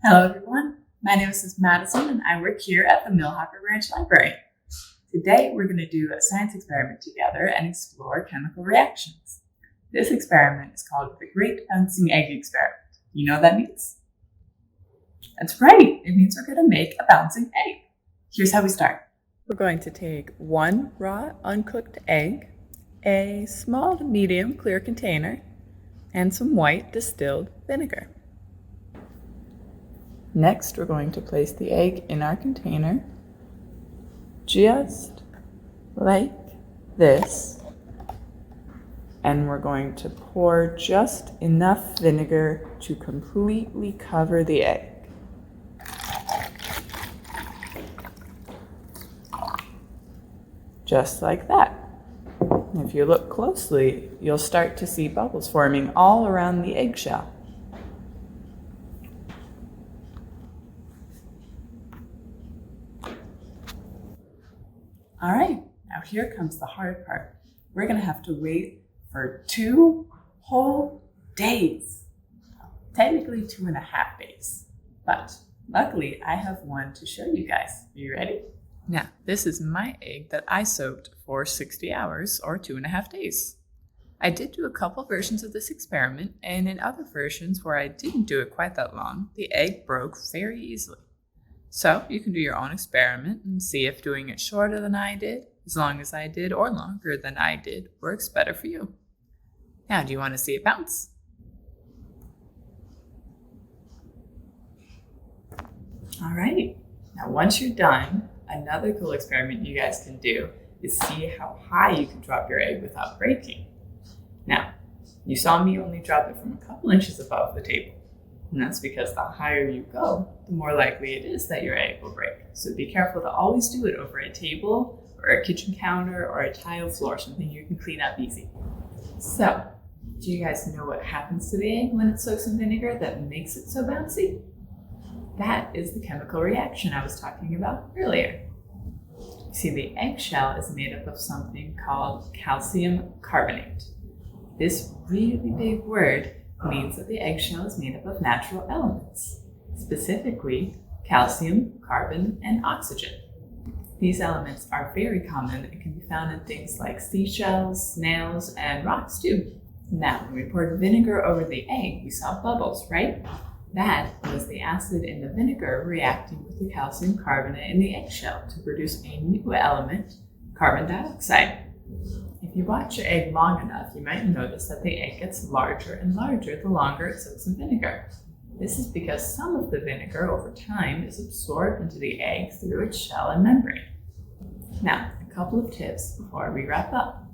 Hello everyone, my name is Madison and I work here at the Millhopper Branch Library. Today we're going to do a science experiment together and explore chemical reactions. This experiment is called the Great Bouncing Egg Experiment. You know what that means? That's right, it means we're going to make a bouncing egg. Here's how we start. We're going to take one raw uncooked egg, a small to medium clear container, and some white distilled vinegar. Next, we're going to place the egg in our container, just like this. And we're going to pour just enough vinegar to completely cover the egg. Just like that. If you look closely, you'll start to see bubbles forming all around the eggshell. All right, now here comes the hard part. We're gonna have to wait for 2 whole days. Technically 2.5 days, but luckily I have one to show you guys. Are you ready? Now, this is my egg that I soaked for 60 hours or 2.5 days. I did do a couple versions of this experiment, and in other versions where I didn't do it quite that long, the egg broke very easily. So you can do your own experiment and see if doing it shorter than I did, as long as I did, or longer than I did, works better for you. Now, do you want to see it bounce? All right. Now, once you're done, another cool experiment you guys can do is see how high you can drop your egg without breaking. Now, you saw me only drop it from a couple inches above the table. And that's because the higher you go, the more likely it is that your egg will break. So be careful to always do it over a table or a kitchen counter or a tile floor, something you can clean up easy. So, do you guys know what happens to the egg when it soaks in vinegar that makes it so bouncy? That is the chemical reaction I was talking about earlier. You see, the eggshell is made up of something called calcium carbonate. This really big word means that the eggshell is made up of natural elements, specifically calcium, carbon, and oxygen. These elements are very common and can be found in things like seashells, snails, and rocks too. Now, when we poured vinegar over the egg, we saw bubbles, right? That was the acid in the vinegar reacting with the calcium carbonate in the eggshell to produce a new element, carbon dioxide. If you watch your egg long enough, you might notice that the egg gets larger and larger the longer it soaks in vinegar. This is because some of the vinegar over time is absorbed into the egg through its shell and membrane. Now, a couple of tips before we wrap up.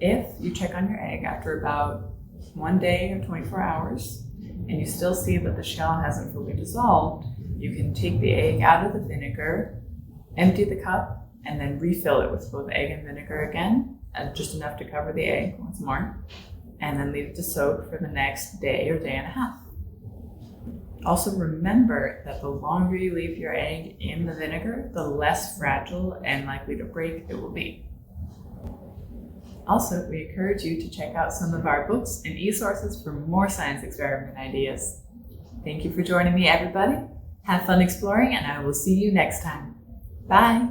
If you check on your egg after about 1 day or 24 hours, and you still see that the shell hasn't fully dissolved, you can take the egg out of the vinegar, empty the cup, and then refill it with both egg and vinegar again, just enough to cover the egg once more, and then leave it to soak for the next day or day and a half. Also remember that the longer you leave your egg in the vinegar, the less fragile and likely to break it will be. Also, we encourage you to check out some of our books and e-sources for more science experiment ideas. Thank you for joining me, everybody. Have fun exploring, and I will see you next time. Bye!